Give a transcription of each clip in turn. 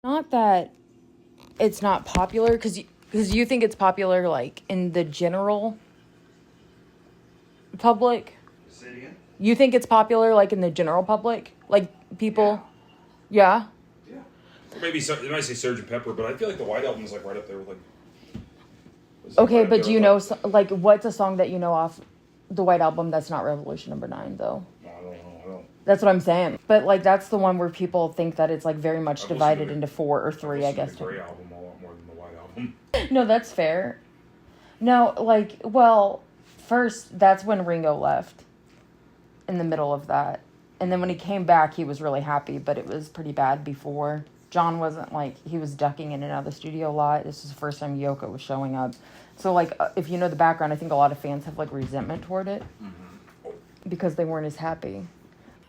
Not that it's not popular, because you think it's popular, like, in the general public? Say it again? You think it's popular, like, in the general public? Like, people... Yeah? Yeah. Or maybe they might say Sgt. Pepper, but I feel like the White Album is, like, right up there with, like... Okay, but do you know, like, what's a song that you know off the White Album that's not Revolution Number 9, though? I don't know. That's what I'm saying. But, like, that's the one where people think that it's, like, very much divided into 4 or 3, I guess. The Grey Album a lot more than the White Album. No, that's fair. No, like, well, first, that's when Ringo left. In the middle of that. And then when he came back, he was really happy, but it was pretty bad before. John wasn't, like, he was ducking in and out of the studio a lot. This was the first time Yoko was showing up. So, like, if you know the background, I think a lot of fans have, like, resentment toward it. Because they weren't as happy.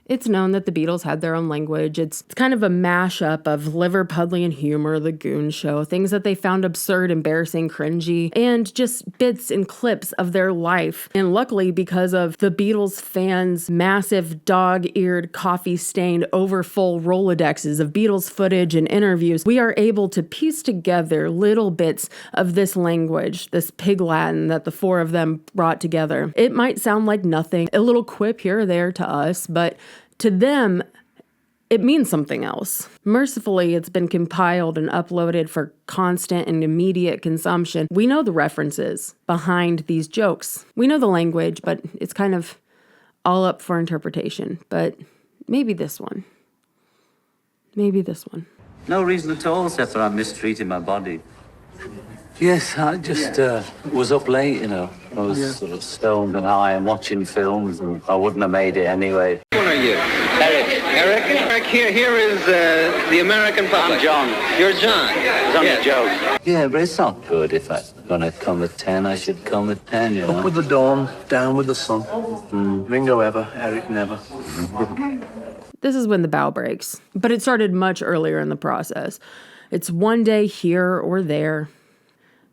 It's known that the Beatles had their own language. It's kind of a mashup of Liverpudlian humor, The Goon Show, things that they found absurd, embarrassing, cringy, and just bits and clips of their life. And luckily, because of the Beatles fans' massive dog-eared, coffee-stained, overfull Rolodexes of Beatles footage and interviews, we are able to piece together little bits of this language, this Pig Latin that the 4 of them brought together. It might sound like nothing, a little quip here or there to us, but to them, it means something else. Mercifully, it's been compiled and uploaded for constant and immediate consumption. We know the references behind these jokes. We know the language, but it's kind of all up for interpretation. But maybe this one. Maybe this one. No reason at all, except that I'm mistreating my body. Yes, I just was up late, you know. I was sort of stoned and high and watching films, and I wouldn't have made it anyway. Which one are you? Eric. Eric? Eric, here is the American public. I'm John. You're John. It's only Yes. a joke. Yeah, but it's not good. If I'm going to come at 10, I should come at 10, you know. Up with the dawn, down with the sun. Ringo ever, Eric never. This is when the bow breaks, but it started much earlier in the process. It's one day here or there.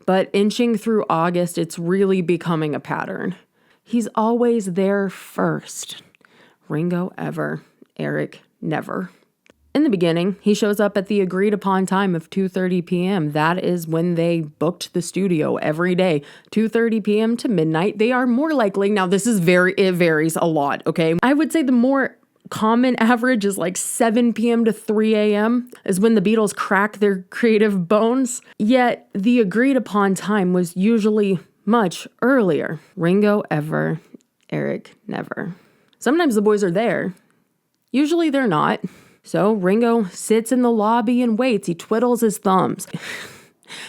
But inching through August, it's really becoming a pattern. He's always there first. Ringo ever, Eric never. In the beginning, he shows up at the agreed upon time of 2:30 p.m. That is when they booked the studio every day. 2:30 p.m. to midnight. They are more likely, now this is it varies a lot, okay? I would say the more common average is like 7 p.m. to 3 a.m. is when the Beatles crack their creative bones. Yet the agreed upon time was usually much earlier. Ringo ever, Eric never. Sometimes the boys are there. Usually they're not. So Ringo sits in the lobby and waits. He twiddles his thumbs.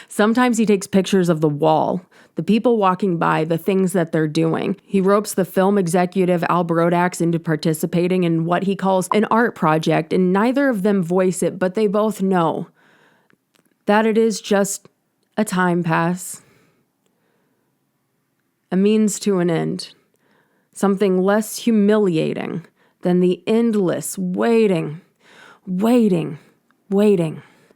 Sometimes he takes pictures of the wall, the people walking by, the things that they're doing. He ropes the film executive Al Brodax into participating in what he calls an art project, and neither of them voice it, but they both know that it is just a time pass, a means to an end, something less humiliating than the endless waiting.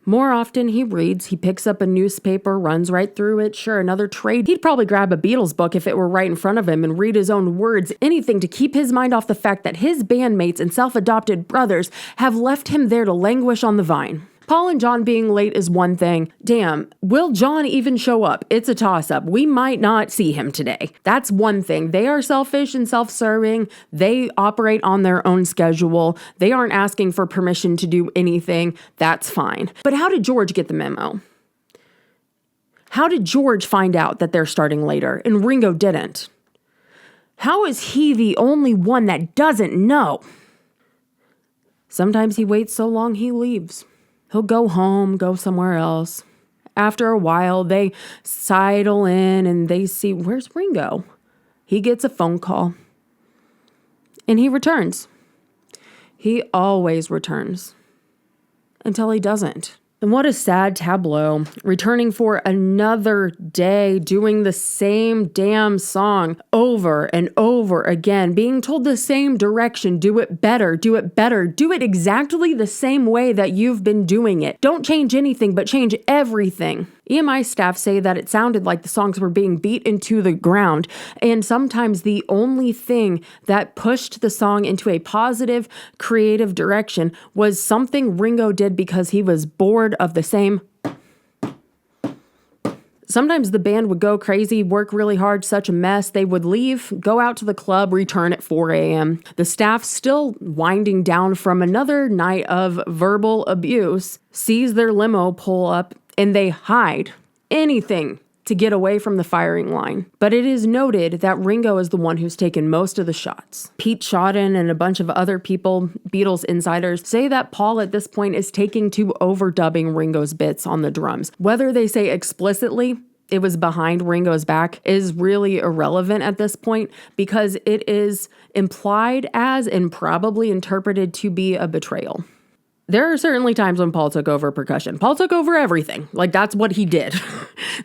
More often he reads, he picks up a newspaper, runs right through it. Sure, another trade. He'd probably grab a Beatles book if it were right in front of him and read his own words. Anything to keep his mind off the fact that his bandmates and self-adopted brothers have left him there to languish on the vine. Paul and John being late is one thing. Damn, will John even show up? It's a toss-up. We might not see him today. That's one thing. They are selfish and self-serving. They operate on their own schedule. They aren't asking for permission to do anything. That's fine. But how did George get the memo? How did George find out that they're starting later and Ringo didn't? How is he the only one that doesn't know? Sometimes he waits so long he leaves. He'll go home, go somewhere else. After a while, they sidle in and they see, where's Ringo? He gets a phone call. And he returns. He always returns. Until he doesn't. And what a sad tableau. Returning for another day, doing the same damn song over and over again, being told the same direction, do it better, do it exactly the same way that you've been doing it. Don't change anything, but change everything. EMI staff say that it sounded like the songs were being beat into the ground, and sometimes the only thing that pushed the song into a positive, creative direction was something Ringo did because he was bored of the same. Sometimes the band would go crazy, work really hard, such a mess, they would leave, go out to the club, return at 4 a.m. The staff, still winding down from another night of verbal abuse, sees their limo pull up and they hide anything to get away from the firing line. But it is noted that Ringo is the one who's taken most of the shots. Pete Shotton and a bunch of other people, Beatles insiders, say that Paul at this point is taking to overdubbing Ringo's bits on the drums. Whether they say explicitly it was behind Ringo's back is really irrelevant at this point because it is implied as and probably interpreted to be a betrayal. There are certainly times when Paul took over percussion. Paul took over everything. Like, that's what he did.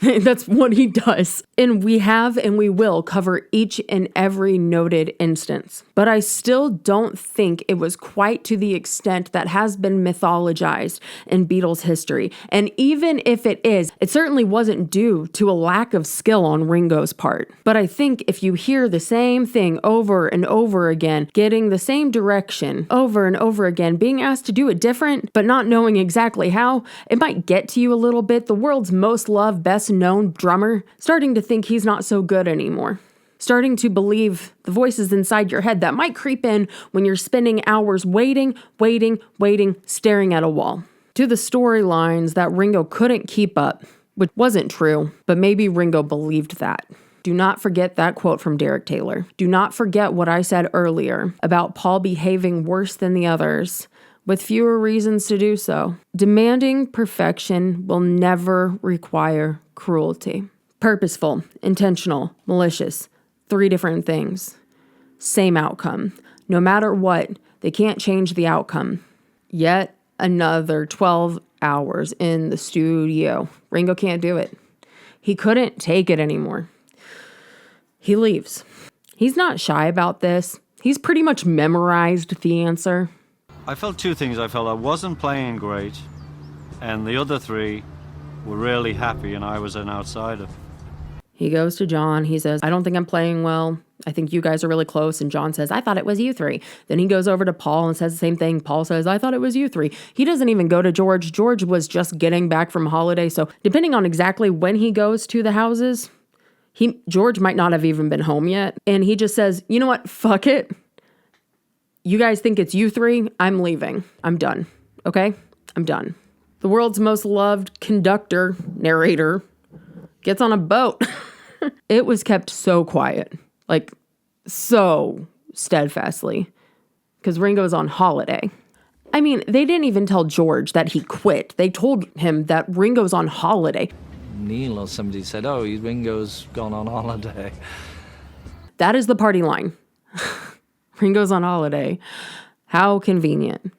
That's what he does. And we have and we will cover each and every noted instance. But I still don't think it was quite to the extent that has been mythologized in Beatles history. And even if it is, it certainly wasn't due to a lack of skill on Ringo's part. But I think if you hear the same thing over and over again, getting the same direction over and over again, being asked to do it different, but not knowing exactly how, it might get to you a little bit. The world's most loved, best known drummer, starting to think he's not so good anymore. Starting to believe the voices inside your head that might creep in when you're spending hours waiting, staring at a wall. To the storylines that Ringo couldn't keep up, which wasn't true, but maybe Ringo believed that. Do not forget that quote from Derek Taylor. Do not forget what I said earlier about Paul behaving worse than the others, with fewer reasons to do so. Demanding perfection will never require cruelty. Purposeful, intentional, malicious. 3 different things. Same outcome. No matter what, they can't change the outcome. Yet another 12 hours in the studio. Ringo can't do it. He couldn't take it anymore. He leaves. He's not shy about this. He's pretty much memorized the answer. I felt 2 things. I felt I wasn't playing great, and the other 3 were really happy, and I was an outsider. He goes to John. He says, I don't think I'm playing well. I think you guys are really close. And John says, I thought it was you 3. Then he goes over to Paul and says the same thing. Paul says, I thought it was you 3. He doesn't even go to George. George was just getting back from holiday. So depending on exactly when he goes to the houses, George might not have even been home yet. And he just says, you know what? Fuck it. You guys think it's you 3? I'm leaving. I'm done. Okay? I'm done. The world's most loved conductor, narrator, gets on a boat. It was kept so quiet, like so steadfastly, because Ringo's on holiday. I mean, they didn't even tell George that he quit. They told him that Ringo's on holiday. Neil or somebody said, oh, Ringo's gone on holiday. That is the party line. Ringo's on holiday. How convenient.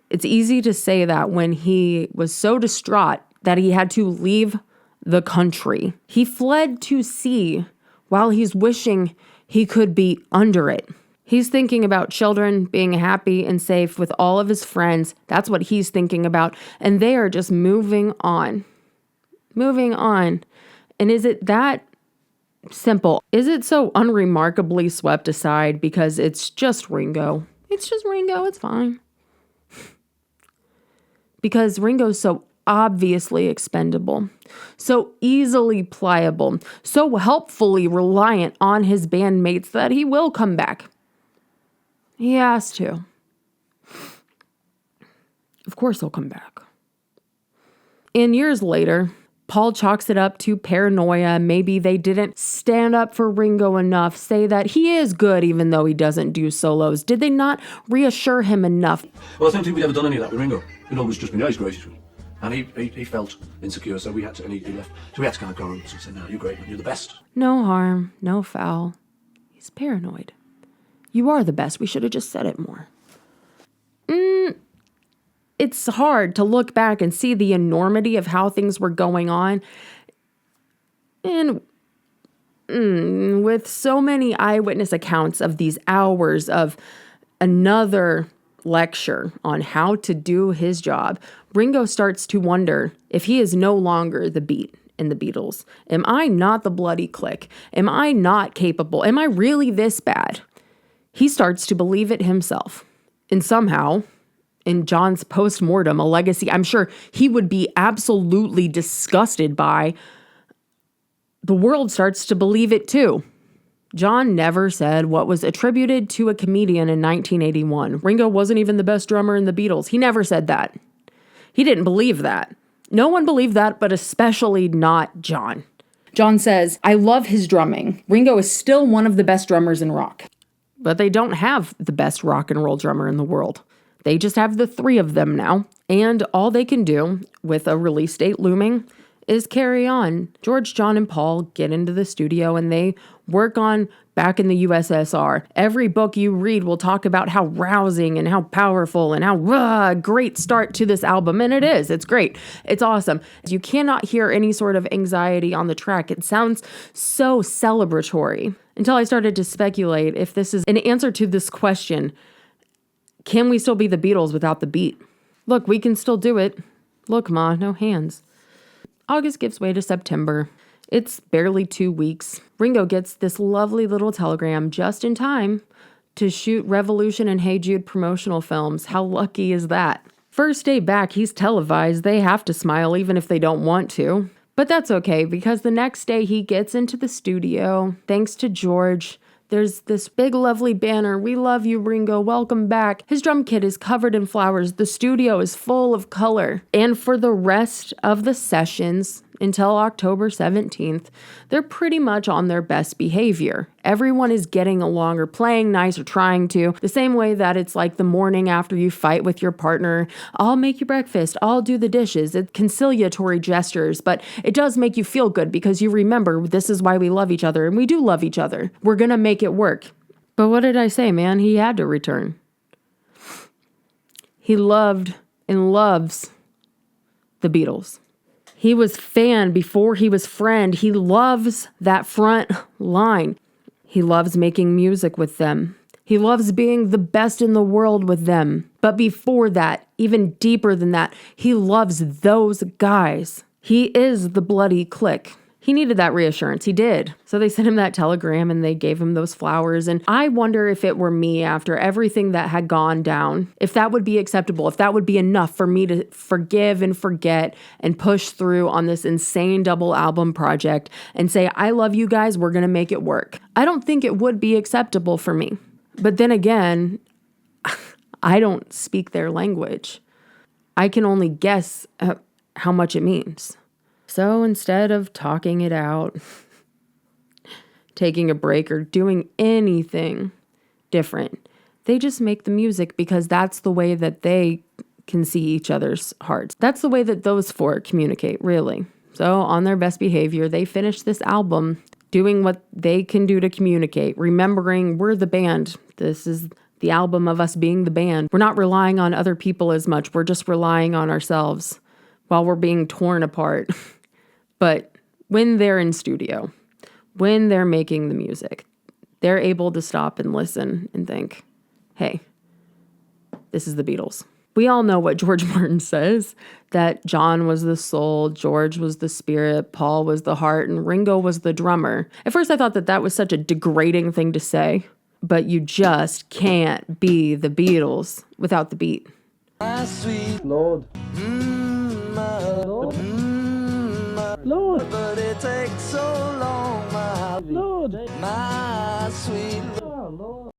It's easy to say that when he was so distraught that he had to leave the country. He fled to sea while he's wishing he could be under it. He's thinking about children being happy and safe with all of his friends. That's what he's thinking about. And they are just moving on. Moving on. And is it that simple? Is it so unremarkably swept aside because it's just Ringo? It's just Ringo. It's fine. Because Ringo's so obviously expendable, so easily pliable, so helpfully reliant on his bandmates that he will come back. He has to. Of course he'll come back. And years later, Paul chalks it up to paranoia. Maybe they didn't stand up for Ringo enough, say that he is good even though he doesn't do solos. Did they not reassure him enough? Well, I don't think we'd ever done any of that with Ringo. We'd always just been, yeah, he's great. And he felt insecure, so we had to, and he left. So we had to kind of go and say, no, you're great, man, you're the best. No harm, no foul. He's paranoid. You are the best. We should have just said it more. It's hard to look back and see the enormity of how things were going on. And with so many eyewitness accounts of these hours of another lecture on how to do his job, Ringo starts to wonder if he is no longer the Beat. in the Beatles? Am I not the bloody clique? Am I not capable? Am I really this bad? He starts to believe it himself. And somehow, in John's post-mortem, a legacy I'm sure he would be absolutely disgusted by, the world starts to believe it too. John never said what was attributed to a comedian in 1981. Ringo wasn't even the best drummer in the Beatles. He never said that. He didn't believe that. No one believed that, but especially not John. John says, I love his drumming. Ringo is still one of the best drummers in rock. But they don't have the best rock and roll drummer in the world. They just have the three of them now. And all they can do, with a release date looming, is carry on. George, John, and Paul get into the studio and they work on Back in the USSR. Every book you read will talk about how rousing and how powerful and how great start to this album. And it is. It's great. It's awesome. You cannot hear any sort of anxiety on the track. It sounds so celebratory. Until I started to speculate if this is an answer to this question, can we still be the Beatles without the beat? Look, we can still do it. Look, Ma, no hands. August gives way to September. It's barely 2 weeks. Ringo gets this lovely little telegram just in time to shoot Revolution and Hey Jude promotional films. How lucky is that? First day back, he's televised. They have to smile even if they don't want to. But that's okay because the next day he gets into the studio. Thanks to George, there's this big lovely banner. We love you, Ringo. Welcome back. His drum kit is covered in flowers. The studio is full of color. And for the rest of the sessions, until October 17th, they're pretty much on their best behavior. Everyone is getting along or playing nice or trying to, the same way that it's like the morning after you fight with your partner. I'll make you breakfast. I'll do the dishes. It's conciliatory gestures, but it does make you feel good because you remember this is why we love each other, and we do love each other. We're gonna make it work. But what did I say, man? He had to return. He loved and loves the Beatles. He was fan before he was friend. He loves that front line. He loves making music with them. He loves being the best in the world with them. But before that, even deeper than that, he loves those guys. He is the bloody clique. He needed that reassurance. He did. So they sent him that telegram and they gave him those flowers. And I wonder if it were me after everything that had gone down, if that would be acceptable, if that would be enough for me to forgive and forget and push through on this insane double album project and say, I love you guys. We're going to make it work. I don't think it would be acceptable for me. But then again, I don't speak their language. I can only guess how much it means. So instead of talking it out, taking a break, or doing anything different, they just make the music because that's the way that they can see each other's hearts. That's the way that those four communicate, really. So on their best behavior, they finish this album doing what they can do to communicate, remembering we're the band. This is the album of us being the band. We're not relying on other people as much. We're just relying on ourselves while we're being torn apart. But when they're in studio, when they're making the music, they're able to stop and listen and think, hey, this is the Beatles. We all know what George Martin says, that John was the soul, George was the spirit, Paul was the heart, and Ringo was the drummer. At first I thought that that was such a degrading thing to say, but you just can't be the Beatles without the beat. My sweet Lord. My Lord. Lord, but it takes so long, my Lord, my sweet Lord.